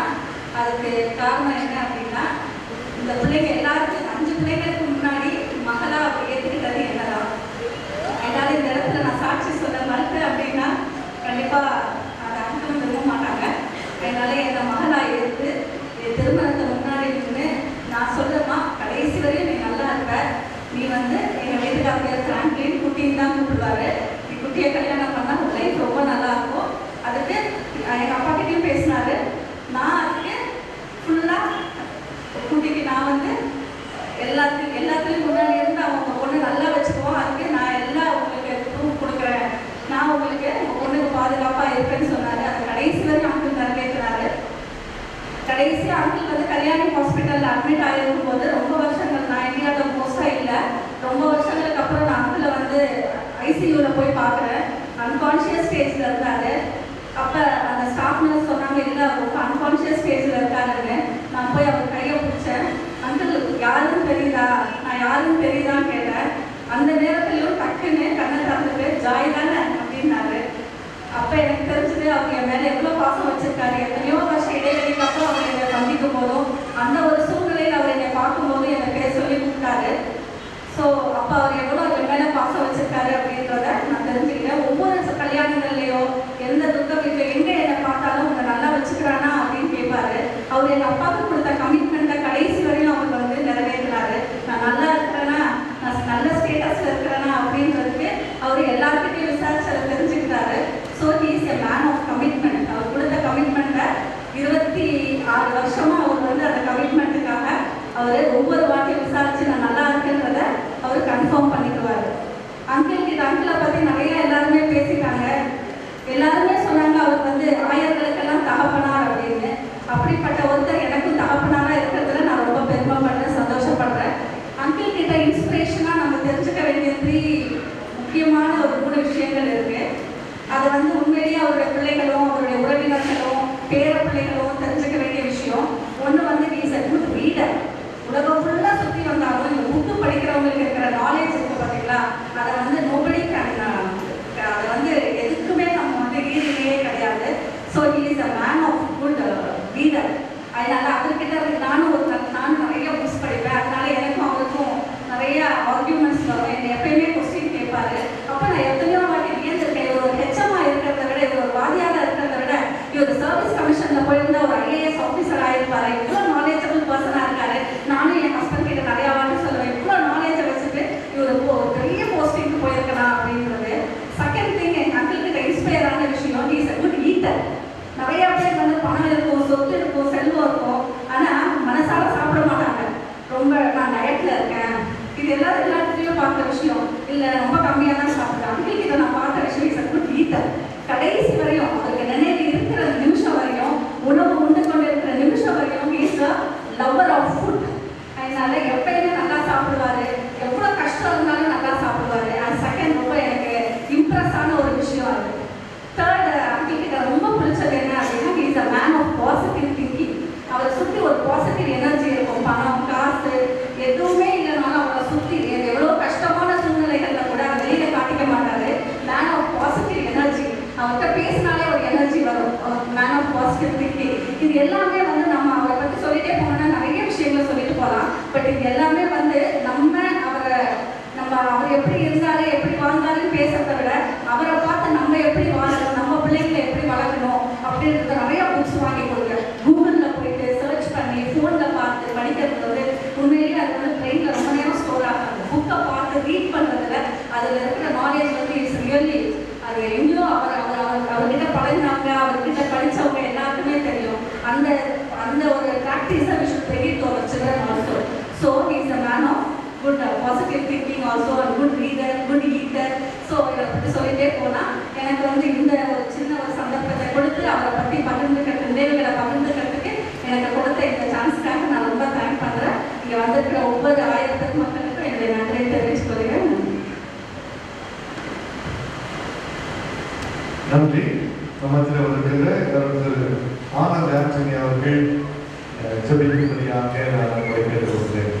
அதுக்கு காரணம் என்ன அப்படின்னா, இந்த பிள்ளைங்க எல்லாருக்கும் 5 பிள்ளைங்களுக்கு முன்னாடி மகளா அவர் ஏற்றுக்கிட்டது என்னதான். என்னால் இந்த இடத்துல நான் சாட்சி சொல்ல மறுத்தேன் அப்படின்னா கண்டிப்பாக அதை அங்கிளும் விரும்ப மாட்டாங்க. அதனால என்னை மகளாக எடுத்து என் திருமணத்தை முன்னாடி நின்று நான் சொல்கிறேம்மா, கடைசி வரையும் நீ நல்லா இருப்ப. நீ எங்கள் வீட்டுக்கார பேர் ஃப்ராங்க்லின், குட்டின்னு தான் கூப்பிடுவாரு. நீ குட்டியை கல்யாணம் பண்ணால் உன் லைஃப் ரொம்ப நல்லா இருக்கும். அதுக்கு எங்கள் அப்பா கிட்டையும் பேசினாரு. நான் அதுக்கு ஃபுல்லாக குட்டிக்கு நான் எல்லாத்துலேயும் முன்னாடி இருந்து அவங்க பொண்ணு நல்லா வச்சுக்குவோம். அதுக்கு நான் எல்லாம் உங்களுக்கு ப்ரூஃப் கொடுக்குறேன், நான் உங்களுக்கு உங்கள் பொண்ணுக்கு பாதுகாப்பாக இருப்பேன்னு சொன்னார். அது கடைசி வரைக்கும் அங்கிள் நிறைவேற்றினாரு. கடைசி அங்கிள் கல்யாணி ஹாஸ்பிட்டலில் அட்மிட் ஆகிருக்கும் போது ரொம்ப வருஷங்கள் நான் இந்தியாவில் மோஸ்டாக இல்லை, ரொம்ப வருஷங்களுக்கு அப்புறம் நான் அங்கிளை ஐசியூவில் போய் பார்க்குறேன். அன்கான்ஷியஸ் ஸ்டேஜில் இருந்தார். அப்போ அந்த ஸ்டாஃப் நர்ஸ் சொன்னாங்க, இல்லை ரொம்ப அன்கான்ஷியஸ் ஸ்டேஜில் இருக்காருன்னு. நான் போய் அவர் கையை பிடிச்சேன். அங்கிள் யாருன்னு தெரியுதா, நான் யாருன்னு தெரியுதான்னு கேட்டேன். அந்த நேரத்துலையும் டக்குன்னு கண்ணை திறந்துட்டு ஜாய் தானே அப்படின்னாரு. அப்போ எனக்கு தெரிஞ்சது அவங்க என் மேலே எவ்வளோ பாசம் வச்சுருக்காரு. எத்தனையோ வருஷம் இடைவெளிக்கு அப்புறம் அவர் என்னை சந்திக்கும் போதும் அந்த ஒரு சூழ்நிலையில் அவர் என்னை பார்க்கும்போதும் என்னை பேர் சொல்லி கூப்பிட்டாரு. ஸோ அப்போ அவர் எவ்வளோ என் மேலே பாசம் வச்சுருக்காரு அப்படின்றத நான் தெரிஞ்சுக்கிட்டேன். ஒவ்வொரு கல்யாணங்கள்லையோ எந்த துக்க வீட்டில் எங்கே என்னை பார்த்தாலும் உங்களை நல்லா வச்சுக்கிறானா அப்படின்னு கேட்பாரு. அவர் எங்கள் அப்பாவுக்கு கொடுத்த கமிட்மெண்ட்டை கடைசி வரையும் அவர் நிறைவேற்றினாரு. நான் நல்லா இருக்கிறேன்னா, நான் நல்ல ஸ்டேட்டஸில் இருக்கிறேன்னா அப்படின்றதுக்கு அவர் எல்லாருக்கிட்டையும் விசாரிச்சு அதை தெரிஞ்சுக்கிட்டாரு. So he is a man of commitment. அவர் கொடுத்த கமிட்மெண்ட்டை 26 வருஷமாக அவர் அந்த கமிட்மெண்ட்டுக்காக அவர் ஒவ்வொரு வாட்டியும் விசாரித்து நான் நல்லா இருக்குன்றத அவர் கன்ஃபார்ம் பண்ணிக்குவார். அங்கிளை பற்றி நிறைய எல்லாருமே பேசிட்டாங்க. எல்லாருமே சொன்னாங்க அவர் ஆயர்களுக்கெல்லாம் தகப்பனார் அப்படின்னு. அப்படிப்பட்ட ஒருத்தர் எனக்கும் தகப்பனாராக இருக்கிறதுல நான் ரொம்ப பெருமைப்படுறேன், சந்தோஷப்படுறேன். அங்கிள் கிட்ட இன்ஸ்பிரேஷனாக நம்ம தெரிஞ்சுக்க வேண்டிய 3 முக்கியமான ஒரு 3 விஷயங்கள் இருக்கு. அதை உண்மையிலேயே அவருடைய பிள்ளைகளும் அவருடைய உறவினர்களும் பேர பிள்ளைகளும் தெரிஞ்சுக்க வேண்டிய விஷயம். ஒன்று இஸ் எ குட் ரீடர். உலகம் ஃபுல்லாக சுற்றி வந்தாலும் இந்த புக்கு படிக்கிறவங்களுக்கு இருக்கிற நாலேஜ் இருக்குது பார்த்தீங்களா, அதை நோபடி கேன் அதை எதுக்குமே நம்ம ரீடிங்கே கிடையாது. So he is a man of good reader. அதனால அவர்கிட்ட நானும் நிறைய புக்ஸ் படிப்பேன். அதனால எனக்கும் அவருக்கும் நிறைய ஆர்கியூமெண்ட்ஸ் வரும். என்னை எப்பயுமே கொஸ்டின் கேட்பாரு. அப்போ நான் எத்தனையோ வாட்டி வியந்திருக்கேன். ஒரு ஹெச்எம்மா இருக்கிறத விட, ஒரு வாதியாக இருக்கிறத விட, இவர் சர்வீஸ் கமிஷனில் போயிருந்தா ஒரு IAS ஆஃபீஸர் ஆகிருப்பாரு. இவ்வளோ நாலேஜபிள் பர்சனாக இருக்காரு. நானும் என் ஹஸ்பண்ட் கிட்ட நிறையா வாட்டி சொல்லுவேன், இவ்வளோ நாலேஜை வச்சுட்டு இவர் பெரிய போஸ்டிங்க்கு போயிருக்கலாம் அப்படின்றது. செகண்ட் திங், என் அங்கிள் கிட்ட இன்ஸ்பயர் ஆன விஷயம், he is a good eater. நிறையா பேர் பணம் இருக்கும், சொத்து இருக்கும், செல்வம் இருக்கும், ஆனால் மனசால சாப்பிட மாட்டாங்க. ரொம்ப நான் டயட்டில் இருக்கேன், இது எல்லாத்துலேயும் பார்த்த விஷயம் இல்லை, ரொம்ப கம்மியாக தான் சாப்பிட்றேன். அங்கிள் கிட்ட நான் பார்த்த விஷயம் இஸ் அ குட் ஈட்டர். கடைசி வரையும் அவருக்கு நினைவு இருக்கிற நிமிஷம் வரையும், உணவு உண்டு கொண்டு இருக்கிற நிமிஷம் வரையும் is a lover of food. அதனால எப்பயுமே நல்லா சாப்பிடுவாரு, எவ்வளோ கஷ்டம் இருந்தாலும் நல்லா சாப்பிடுவாரு. அது செகண்ட் ரொம்ப எனக்கு இம்ப்ரெஸ் ஆன ஒரு விஷயம். அது தேர்ட், அங்கிள் கிட்ட ரொம்ப பிடிச்சது என்ன அப்படின்னா, he is a man of positive thinking. அவரை சுற்றி ஒரு பாசிட்டிவ் எனர்ஜி இருக்கும். பணம் காசு எதுவுமே இல்லைனாலும் அவரை சுற்றி எவ்வளோ கஷ்டமான சூழ்நிலைகளில் கூட அதை வெளியில் காட்டிக்க மாட்டார். Man of positive energy. அவர்கிட்ட பேசினாலே ஒரு எனர்ஜி வரும். Man of positive thinking. இது எல்லாமே நம்ம அவரை பற்றி சொல்லிட்டே போனோம்னா நிறைய விஷயங்களை சொல்லிட்டு போகலாம். பட் இது எல்லாமே அவர் எப்படி இருந்தாரு, எப்படி வாழ்ந்தாருன்னு பேசுறதை விட, அவரை பார்த்து நம்ம எப்படி வாழணும், நம்ம பிள்ளைங்களை எப்படி வளர்க்கணும் அப்படின்றத நிறைய புக்ஸ் வாங்கி கொடுங்க. கூகுளில் போயிட்டு சர்ச் பண்ணி ஃபோனில் பார்த்து படிக்கிறது உண்மையிலேயே அது ட்ரெயினில் ரொம்ப நேரம் ஸ்டோர் ஆகாது. புக்கை பார்த்து ரீட் பண்ணுறதுல அதில் இருக்கிற நாலேஜ் இட்ஸ் ரியலி அது எங்கேயோ அவர்கிட்ட பழகினாங்க, அவர்கிட்ட படித்தவங்க எல்லாருக்குமே தெரியும். அந்த ஒரு ப்ராக்டிஸை விஷயம் பெரிய தோணுச்சுன்னு also. So he is a man of good positive எனக்கு வந்து இந்த ஒரு சின்ன ஒரு சந்தர்ப்பத்தை கொடுத்து அவரை பற்றி பகிர்ந்துக்கிறதுக்கு நினைவுகளை பகிர்ந்துக்கிறதுக்கு எனக்கு கொடுத்த இந்த சான்ஸ்க்காக நான் ரொம்ப தேங்க் பண்ணுறேன். இங்கே வந்திருக்கிற ஒவ்வொரு 1000 மக்களுக்கும் என்னுடைய நன்றியை தெரிவித்துக் கொள்கிறேன். நன்றி. நம்மத்தில் வந்திருக்கிற திரு ஆனந்த் ஆண்டனி அவர்கள் ஜெபிக்கும்படியாக நான் உங்களை கேட்டுக்கொள்கிறேன்.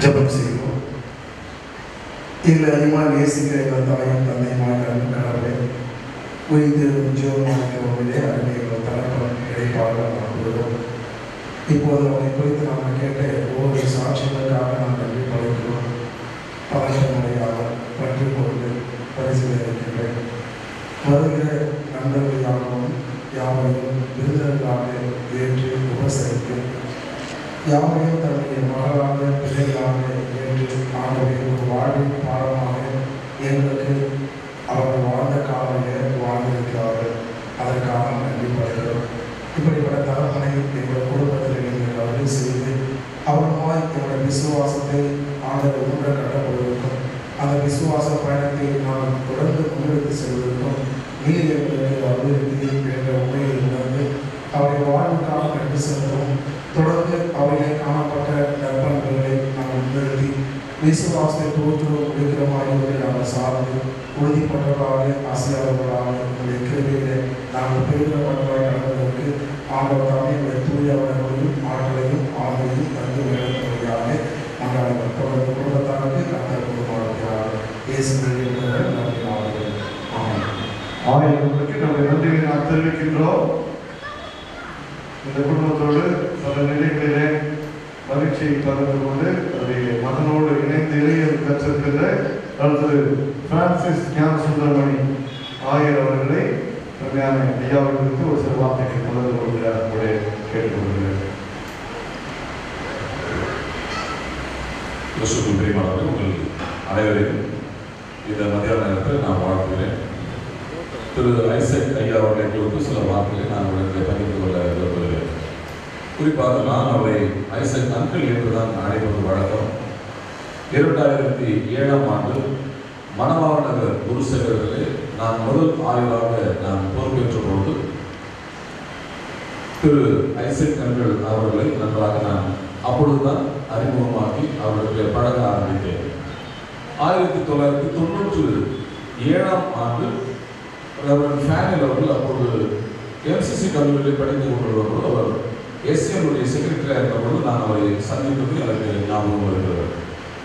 ஜெபம் செய்வோம். எங்களை அதிகமாக நேசிக்கிற எங்கள் தாயும் தந்தையுமாக கடவுளே, குறித்து ஜீவனாக்கிறவர்களே அருமையை தலைப்பம் இடைப்பாக நாடுகிறோம். இப்போது அவனை குறித்து நாம் கேட்ட ஒவ்வொரு சாட்சிகளுக்காக நாம் நன்றி படைக்கிறோம். பலமுறையாக பற்றி கொண்டு பரிசீலிக்கின்றேன். வருகிற நண்பர்கள் யாவரையும் விருந்தினர்களாக ஏற்று உபசரித்து யாவரையும் தன்னுடைய மகளாக பிள்ளைகளாக ஏற்று ஆகவே ஒரு வாழ்வின் பாடமாக எங்களுக்கு அவர்கள் வாழ்ந்த காலையிலே வாழ்ந்திருக்கிறார்கள். அதற்காக நன்றி படைக்கிறோம். இப்படிப்பட்ட தகவலை எங்கள் குடும்பத்தில் நீங்கள் அருள் செய்து அவருமாய் எங்களுடைய விசுவாசத்தை ஆண்டவர் ஊன்ற கட்டப்படுவதற்கும் அந்த விசுவாச பயணத்தை நாம் தொடர்ந்து முன்னெடுத்து செல்வதற்கும் நீர் எங்களுக்கு அபிவிருத்தி என்ற உண்மையை உணர்ந்து அவருடைய வாழ்வுக்காக கண்டு சென்றோம். தொடர்ந்து அவர்களை காணப்பட்ட நற்பண்புகளை நாம் முன்னிறுத்தி விசுவாசத்தை தோற்று முடிக்கிற மாதிரி நாங்கள் சார்ந்து உறுதிப்பட்டவர்களாக ஆசையாளர்களாக உங்களுடைய கிருபையிலே நாங்கள் பெருகிறப்பட்டவராக நடந்ததற்கு ஆண்டவர் தாமே எங்களுடைய தூயவர்களையும் ஆற்றலையும் ஆண்மையும் தந்து விளக்கும்படியாக நாங்கள் தொடர்ந்து குடும்பத்தாருக்கு கர்த்தர் கொடுக்கிறார். இயேசு கிறிஸ்துவின் நன்றி நாடுகள். ஆயிரங்களுக்கு நம்முடைய நன்றியை நாம் தெரிவிக்கின்றோம். இந்த குடும்பத்தோடு பல நிலைகளிலே மகிழ்ச்சியை பகிர்ந்து கொண்டு அவருடைய மகனோடு இணைந்து இளைஞர் கற்றிருக்கின்ற திரு பிரான்சிஸ் ஞான சுந்தரமணி ஆயர் அவர்களை ஐயாவை குறித்து ஒரு சில வார்த்தைகள் பகிர்ந்து கொள்கிறார் நம்முடைய கேட்டுக்கொள்கிறேன். கிறிஸ்துவுக்குள் பிரியமானவர்களே, உங்கள் அனைவரையும் இந்த மத்தியான நேரத்தில் நான் வாழ்த்துகிறேன். திரு ஐசக் ஐயா அவர்களை குறித்து சில வார்த்தைகளை நான் உங்களுக்கு பகிர்ந்து கொள்ள விரும்புகிறேன். குறிப்பாக நான் அவரை ஐசக் அங்கிள் என்றுதான் அழைப்பது வழக்கம். 2007ஆம் ஆண்டு மணவாள நகர் குருசேகரிலே நான் முதல் ஆய்வாக நான் பொறுப்பேற்ற பொழுது திரு ஐசக் அங்கிள் அவர்களை நன்றாக நான் அப்பொழுதுதான் அறிமுகமாக்கி அவர்களுக்கு பழக ஆரம்பித்தேன். 1997ஆம் ஆண்டு ரெவரண்ட் ஃபேனில் அவர்கள் அப்பொழுது எம்சிசி கல்லூரியில் படித்துக் கொண்டிருந்தபோது அவர் எஸ்எம்னுடைய செக்ரட்டரியாக இருந்தபோது நான் அவரை சந்திப்பது எனக்கு ஞாபகம் வருகிறது.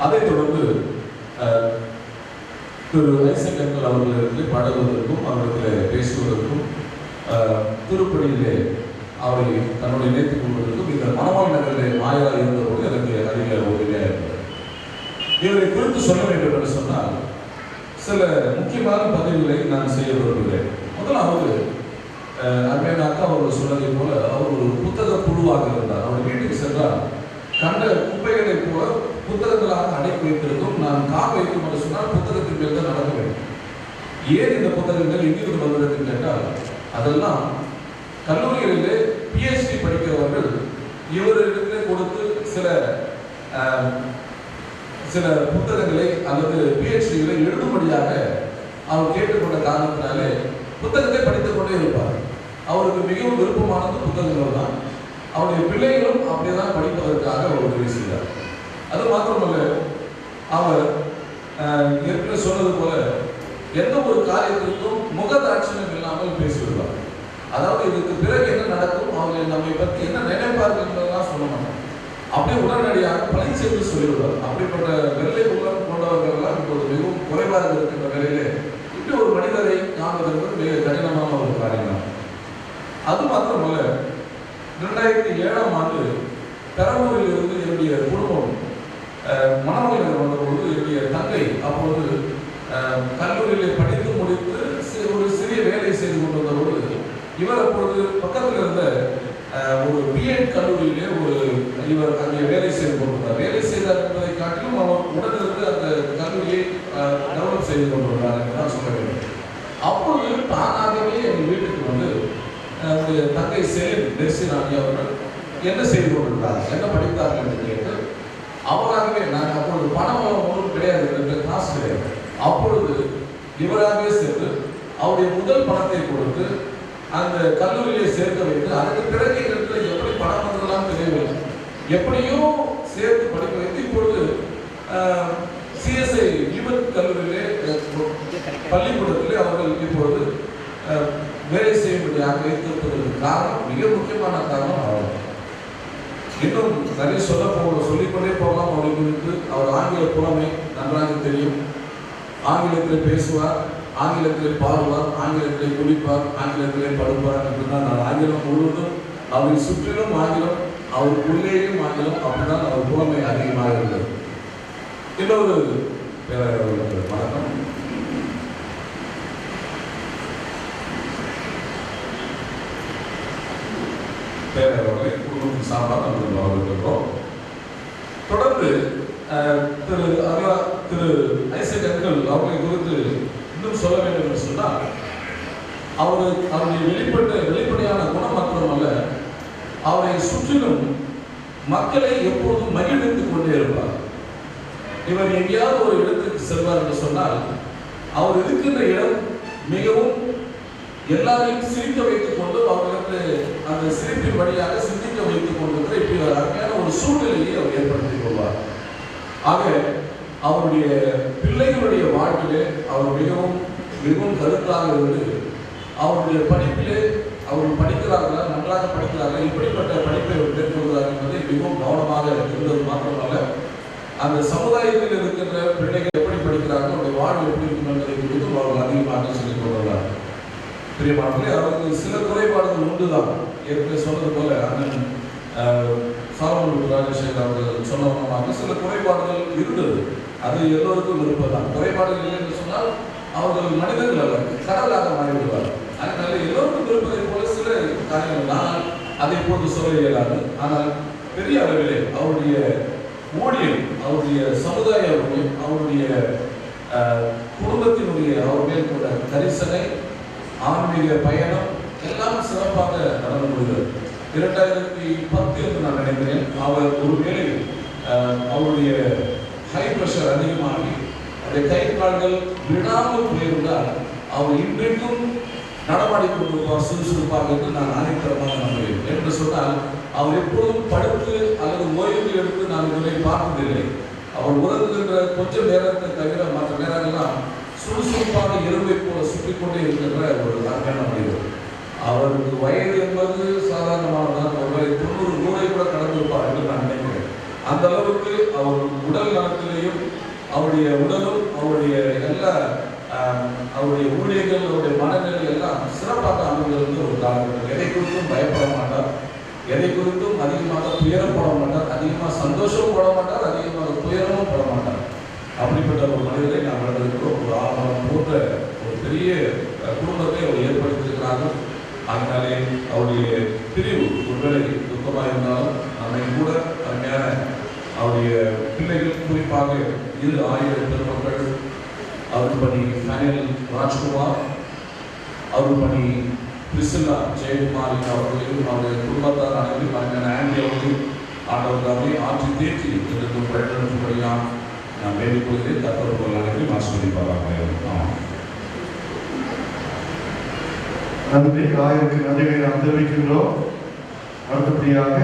அதைத் தொடர்ந்து திரு ஐசக் அங்கிள் அவர்களிடத்தில் பழகுவதற்கும் அவர்களிடத்தில் பேசுவதற்கும் திருப்பணியிலே அவரை தன்னுடைய இணைத்துக் கொள்வதற்கும் இந்த மணவாள நகரில் ஆயராக இருந்தபோது எனக்கு அதிக உதவியாக இருந்தது. இவரை குறித்து சொல்ல வேண்டும் என்று சொன்னால் சில முக்கியமான பதிவுகளை நான் செய்ய விரும்புகிறேன். முதலாவது அருமையான அக்கா அவர்கள் சொன்னதை போல அவர் ஒரு புத்தக குழுவாக இருந்தார். அவர் வீட்டுக்கு சென்றால் கண்ட குப்பைகளை போல புத்தகங்களாக அடைப்பு வைத்திருக்கும். நான் கால் வைக்கும் என்று சொன்னால் புத்தகத்தின் மேல் தான் நடக்க வேண்டும். ஏன் இந்த புத்தகங்கள் எங்கிருந்து வந்தது கேட்டால் அதெல்லாம் கல்லூரிகளிலே பிஹெச்டி படிக்கிறவர்கள் இவர்களுக்கு கொடுத்து சில புத்தகங்களை அல்லது பிஹெச்டிகளை எழுதும்படியாக அவர் கேட்டுக்கொண்ட காரணத்தினாலே புத்தகத்தை படித்துக் கொண்டே இருப்பார். அவருக்கு மிகவும் விருப்பமானது புத்தகங்கள் தான். அவருடைய பிள்ளைகளும் அப்படியேதான் படிப்பதற்காக அவர் உதவி செய்தார். அது மாத்திரமல்ல, அவர் ஏற்கனவே சொன்னது போல எந்த ஒரு காரியத்திற்கும் முகதாட்சியம் இல்லாமல் பேசிவிடுவார். அதாவது இதுக்கு பிறகு என்ன நடக்கும், அவர்கள் நம்மை பற்றி என்ன நினைப்பார்கள் என்பதெல்லாம் சொல்ல மாட்டார். அப்படியே உடனடியாக பணி செய்து சொல்லிவிடுவார். அப்படிப்பட்ட வெள்ளை உள்ளம் கொண்டவர்கள் எல்லாம் இப்போது மிகவும் குறைவாக இருக்கின்ற நிலையிலே இப்படி ஒரு மனிதரை காண்பது என்பது மிக கடினமான ஒரு காரியம். அது மாத்திரமல்ல, 2007ஆம் ஆண்டு பெரம்பூரில் இருந்து என்னுடைய குடும்பம் மணவாள நகர் வந்தபோது என்னுடைய தங்கை அப்போது கல்லூரியிலே படித்து முடித்து ஒரு சிறிய வேலை செய்து கொண்டிருந்தபோது இவர் அப்பொழுது பக்கத்தில் இருந்த ஒரு பிஎட் கல்லூரியிலே இவர் அங்கே வேலை செய்து கொண்டிருந்தார். வேலை செய்தார் என்பதை காட்டிலும் அவர் உடனிருந்து அந்த கல்லூரியை டெவலப் செய்து கொண்டிருந்தார் என்று நான் சொல்ல வேண்டும். அப்பொழுது தானாகவே எங்கள் வீட்டுக்கு வந்து அவருடைய தங்கை செலின் டெர்சின் ஆகிய அவர்கள் என்ன செய்து கொண்டிருந்தார், என்ன படித்தார்கள் என்று கேட்டு அவராகவே நாங்கள் அப்பொழுது பணம் ஒன்றும் கிடையாது, காசு கிடையாது. அப்பொழுது இவராகவே சேர்த்து அவருடைய முதல் பணத்தை கொடுத்து அந்த கல்லூரியிலே சேர்க்க வைத்து, அதுக்கு பிறகு எங்களுக்கு எப்படி பணம் வந்ததெல்லாம் தெரியவில்லை, எப்படியோ சேர்த்து படிக்க வைத்து இப்பொழுது சிஎஸ்ஐ ஈவன் கல்லூரியிலே பள்ளிக்கூடத்திலே அவர்கள் இப்பொழுது வேலை செய்யும்படியாக வைத்திருப்பதற்கு காரணம், மிக முக்கியமான காரணம் அவர். இன்னும் நிறைய சொல்லிக்கொண்டே போகலாம் அவரை குறித்து. அவர் ஆங்கில புலமை நன்றாக தெரியும், ஆங்கிலத்தில் பேசுவார், ஆங்கிலத்தில் பாடுவார், ஆங்கிலத்தில் குடிப்பார், ஆங்கிலத்திலே படுப்பார். அப்படின்னா நான் ஆங்கிலம் முழுவதும் அவரை சுற்றிலும் ஆங்கிலம், அவருக்குள்ளேயும் ஆங்கிலம், அப்படிதான் அவர் புலமை அதிகமாக இருந்தது. இன்னொரு பேரவர்களுக்கு வணக்கம். பேரவர்களை குடும்பத்தின் சார்பாக நம்ம வரவேற்கிறோம். தொடர்ந்து திரு ஐசக் அங்கிள் அவர்களை குறித்து இன்னும் சொல்ல வேண்டும் என்று சொன்னால், அவருடைய வெளிப்படையான குணம் மாத்திரமல்ல, அவரை சுற்றிலும் மக்களை எப்போதும் மகிழ்வித்துக் கொண்டே இருப்பார். இவர் எங்கேயாவது ஒரு இடத்திற்கு செல்வார் என்று சொன்னால், அவர் இருக்கின்ற இடம் மிகவும் எல்லாரையும் சிரிக்க வைத்துக் கொண்டு, அவர்களுக்கு அந்த சிரிப்பின் வழியாக சிந்திக்க வைத்துக் கொண்டு இப்படி ஒரு அருமையான ஒரு சூழ்நிலையை அவர் ஏற்படுத்திக் கொள்வார். ஆக அவருடைய பிள்ளைகளுடைய வாழ்விலே அவர் மிகவும் மிகவும் கருத்தாக இருந்து, அவருடைய படிப்பிலே அவர்கள் படிக்கிறார்களா, நன்றாக படிக்கிறார்களா, இப்படிப்பட்ட படிப்பை மேற்கொள்கிறார்கள் என்பதை மிகவும் கவனமாக இருந்தது மாத்திரமல்ல, அந்த சமுதாயத்தில் இருக்கின்ற பிள்ளைகள் எப்படி படிக்கிறார்கள், அவருடைய வாழ்வு எப்படி இருக்கும் என்பதை குறித்தும் அவர்கள் அதிகமாக சொல்லிக் கொள்கிறார். பிரியமானவர்களே, அவருக்கு சில குறைபாடுகள் உண்டுதான். ஏற்கனவே சொன்னது போல அண்ணன் சாலமன் ராஜசேகர் அவர்கள் சொன்னவங்கமாக சில குறைபாடுகள் இருந்தது. அது எல்லோருக்கும் இருப்பதுதான். குறைபாடுகள் இல்லை என்று சொன்னால் அவர்கள் மனிதர்கள் அல்ல, கடவுளாக மாறிவிடுவார். அதனால எல்லோருக்கும் இருப்பதை போல சில காரியங்கள் நான் அதை போட்டு சொல்ல இயலாது. ஆனால் பெரிய அளவிலே அவருடைய ஊழியம், அவருடைய சமுதாய ஊழியம், அவருடைய குடும்பத்தினுடைய அவர் மேல் கொண்ட கரிசனை, ஆன்மீக பயணம் எல்லாம் சிறப்பாக நடந்து கொள்கிறது. 2010 என்று நான் நினைக்கிறேன், அவர் ஒரு வேளை அவருடைய ஹை பிரஷர் அதிகமாகி அந்த கை கால்கள் விடாமல் போயிருந்தால் அவர் இன்றைக்கும் நடமாடி கொண்டிருப்பார் சுறுசுறுப்பாக என்று நான் ஆணைத்தரமாக நம்புகிறேன். என்று சொன்னால் அவர் எப்பொழுதும் படுத்து அல்லது ஓய்வு எடுத்து நான் இதுவரை பார்த்ததில்லை. அவர் உறங்குகின்ற கொஞ்சம் நேரத்தை தவிர மற்ற நேரங்கள்லாம் சுறுசுறுப்பாக எருவை போல சுற்றிக் கொண்டே இருக்கின்ற ஒரு அருமையான மனிதர். அவருக்கு வயது என்பது சாதாரணமானதான். ஒருவேளை 90-100 கூட கடந்திருப்பார் என்று நான் நினைக்கிறேன். அந்த அளவுக்கு அவர் உடல் நலத்திலேயும் அவருடைய உடலும் அவருடைய எல்லா அவருடைய ஊழியர்கள் அவருடைய மனநிலை எல்லாம் சிறப்பாக அமைந்திருந்த ஒரு காலகட்டம். எதை குறித்தும் பயப்பட மாட்டார், எதை குறித்தும் அதிகமாக துயரப்பட மாட்டார், அதிகமாக சந்தோஷமும் பட மாட்டார், அதிகமாக துயரமும் பட மாட்டார். அப்படிப்பட்ட ஒரு மனிதரை நாம் வளர்ந்திருக்கிறோம். ஒரு ஆவணம் போன்ற ஒரு பெரிய குடும்பத்தை அவர் ஏற்படுத்தியிருக்கிறார்கள். அதனாலே அவருடைய பிரிவு ஒருவேளை துக்கமாக இருந்தாலும் நம்மை கூட அருமையான அவருடைய பிள்ளைகள், குறிப்பாக 1000 பெருமக்கள், அவர் பணி ஃபேனியல் ராஜ்குமார், அவர் பணி பிரிசில்லா ஜெயக்குமார் அவர்களையும் அவருடைய குடும்பத்தார் அனைவரும் அருமையான ஆண்டி அவர்களையும் ஆண்டவர்களாகவே ஆட்சி தேற்றி இதற்கு பயன்படுத்தும்படியாக நான் வேண்டிக் கொள்கிறேன். கர்த்தர் அனைவரையும் ஆசீர்வதிப்பாராக. நன்றி. ஆயிரத்தி நன்றிகளை நாம் தெரிவிக்கின்றோம். அடுத்தபடியாக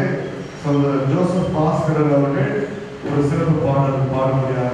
சகோதரர் ஜோசப் பாஸ்கரன் அவர்கள் ஒரு சிறப்பு பாடல் பாடும்படியாக